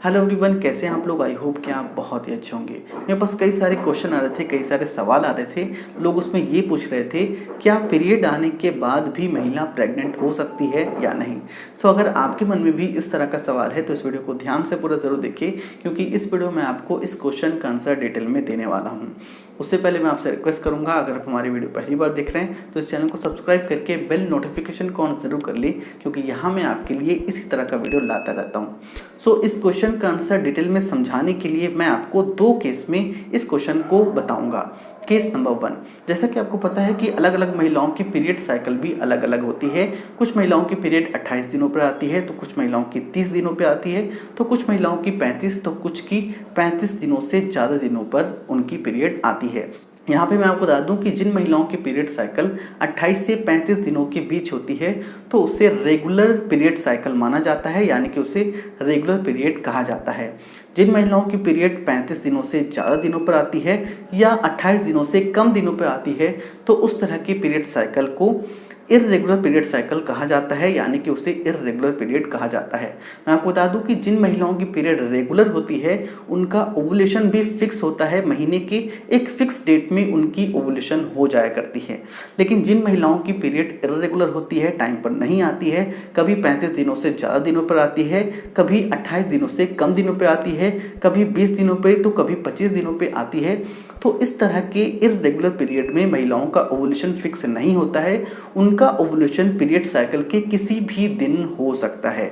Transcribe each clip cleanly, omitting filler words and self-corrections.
Hello everyone, कैसे हैं आप लोग। आई होप कि आप बहुत ही अच्छे होंगे। मेरे पास कई सारे क्वेश्चन आ रहे थे, कई सारे सवाल आ रहे थे। लोग उसमें ये पूछ रहे थे क्या पीरियड आने के बाद भी महिला प्रेग्नेंट हो सकती है या नहीं। अगर आपके मन में भी इस तरह का सवाल है तो इस वीडियो को ध्यान से पूरा ज़रूर देखिए, क्योंकि इस वीडियो में आपको इस क्वेश्चन का आंसर डिटेल में देने वाला हूँ। उससे पहले मैं आपसे रिक्वेस्ट करूंगा, अगर आप हमारी वीडियो पहली बार देख रहे हैं तो इस चैनल को सब्सक्राइब करके बेल नोटिफिकेशन को ऑन जरूर कर लें, क्योंकि यहाँ मैं आपके लिए इसी तरह का वीडियो लाता रहता हूँ। इस क्वेश्चन का आंसर डिटेल में समझाने के लिए मैं आपको दो केस में इस क्वेश्चन को बताऊंगा। केस नंबर 1, जैसा कि आपको पता है कि अलग अलग महिलाओं की पीरियड साइकिल भी अलग अलग होती है। कुछ महिलाओं की पीरियड 28 दिनों पर आती है, तो कुछ महिलाओं की 30 दिनों पर आती है, तो कुछ महिलाओं की 35, तो कुछ की 35 दिनों से ज़्यादा दिनों पर उनकी पीरियड आती है। यहाँ पे मैं आपको बता दूं कि जिन महिलाओं की पीरियड साइकिल 28 से 35 दिनों के बीच होती है तो उसे रेगुलर पीरियड साइकिल माना जाता है, यानी कि उसे रेगुलर पीरियड कहा जाता है। जिन महिलाओं की पीरियड 35 दिनों से ज़्यादा दिनों पर आती है या 28 दिनों से कम दिनों पर आती है तो उस तरह की पीरियड साइकिल को इर्रेगुलर पीरियड साइकिल कहा जाता है, यानी कि उसे इर्रेगुलर पीरियड कहा जाता है। मैं आपको बता दूं कि जिन महिलाओं की पीरियड रेगुलर होती है उनका ओवुलेशन भी फिक्स होता है, महीने की एक फिक्स डेट में उनकी ओवुलेशन हो जाया करती है। लेकिन जिन महिलाओं की पीरियड इर्रेगुलर होती है, टाइम पर नहीं आती है, कभी 35 दिनों से ज़्यादा दिनों पर आती है, कभी 28 दिनों से कम दिनों पर आती है, कभी 20 दिनों पर तो कभी 25 दिनों पर आती है, तो इस तरह के इर्रेगुलर पीरियड में महिलाओं का ओवुलेशन फिक्स नहीं होता है। उनका ओवुलेशन पीरियड साइकिल के किसी भी दिन हो सकता है।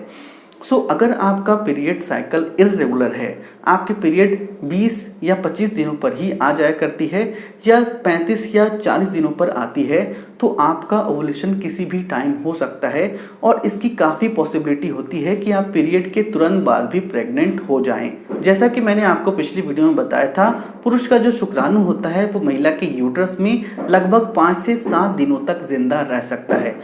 अगर आपका पीरियड साइकिल इर्रेगुलर है, आपकी पीरियड 20 या 25 दिनों पर ही आ जाया करती है या 35 या 40 दिनों पर आती है, तो आपका ओवुलेशन किसी भी टाइम हो सकता है और इसकी काफ़ी पॉसिबिलिटी होती है कि आप पीरियड के तुरंत बाद भी प्रेग्नेंट हो जाएं। जैसा कि मैंने आपको पिछली वीडियो में बताया था, पुरुष का जो शुक्राणु होता है वो महिला के यूट्रस में लगभग 5 से 7 दिनों तक जिंदा रह सकता है।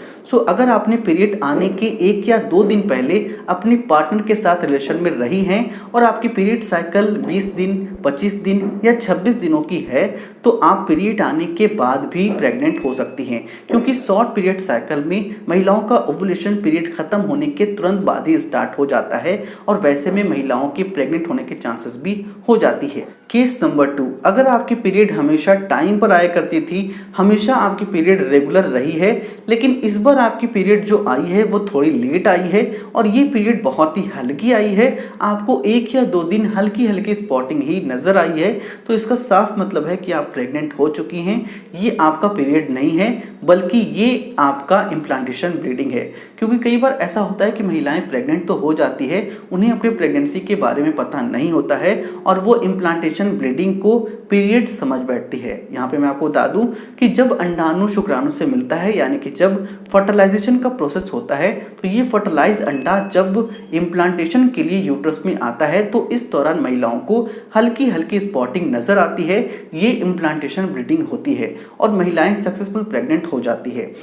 अगर आपने पीरियड आने के 1 या 2 दिन पहले अपने पार्टनर के साथ रिलेशन में रही हैं और आपकी पीरियड साइकिल 20 दिन, 25 दिन या 26 दिनों की है, तो आप पीरियड आने के बाद भी प्रेग्नेंट हो सकती हैं, क्योंकि शॉर्ट पीरियड साइकिल में महिलाओं का ओवुलेशन पीरियड खत्म होने के तुरंत बाद ही स्टार्ट हो जाता है और वैसे में महिलाओं के प्रेग्नेंट होने के चांसेस भी हो जाती है। केस नंबर 2, अगर आपकी पीरियड हमेशा टाइम पर आया करती थी, हमेशा आपकी पीरियड रेगुलर रही है, लेकिन इस बार आपकी पीरियड जो आई है वो थोड़ी लेट आई है और ये पीरियड बहुत ही हल्की आई है, आपको 1 या 2 दिन हल्की हल्की स्पॉटिंग ही नजर आई है, तो इसका साफ मतलब है कि आप प्रेग्नेंट हो चुकी हैं। ये आपका पीरियड नहीं है, बल्कि ये आपका इम्प्लांटेशन ब्लीडिंग है। क्योंकि कई बार ऐसा होता है कि महिलाएं प्रेग्नेंट तो हो जाती है, उन्हें अपनी प्रेगनेंसी के बारे में पता नहीं होता है और वो इम्प्लांटेशन ब्लीडिंग को पीरियड समझ बैठती है। यहाँ पे मैं आपको बता दूं कि जब अंडाणु शुक्राणु से मिलता है, यानी कि जब फर्टिलाइजेशन का प्रोसेस होता है, तो ये फर्टिलाइज अंडा जब इम्प्लांटेशन के लिए यूट्रस में आता है तो इस दौरान महिलाओं को हल्की हल्की स्पॉटिंग नजर आती है। ये इम्प्लांटेशन ब्लीडिंग होती है और महिलाएं सक्सेसफुल प्रेग्नेंट हो जाती है।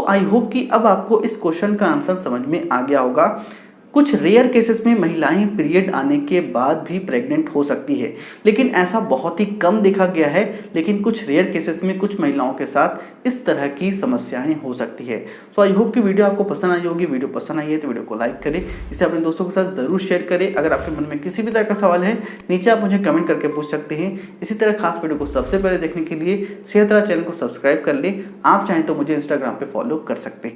आई होप कि अब आपको इस क्वेश्चन का आंसर समझ में आ गया होगा। कुछ रेयर केसेस में महिलाएं पीरियड आने के बाद भी प्रेग्नेंट हो सकती है, लेकिन ऐसा बहुत ही कम देखा गया है। लेकिन कुछ रेयर केसेस में कुछ महिलाओं के साथ इस तरह की समस्याएं हो सकती है। आई होप कि वीडियो आपको पसंद आई होगी। वीडियो पसंद आई है तो वीडियो को लाइक करें, इसे अपने दोस्तों के साथ जरूर शेयर करें। अगर आपके मन में किसी भी तरह का सवाल है, नीचे आप मुझे कमेंट करके पूछ सकते हैं। इसी तरह खास वीडियो को सबसे पहले देखने के लिए शेयर चैनल को सब्सक्राइब कर लें। आप चाहें तो मुझे इंस्टाग्राम पे फॉलो कर सकते हैं।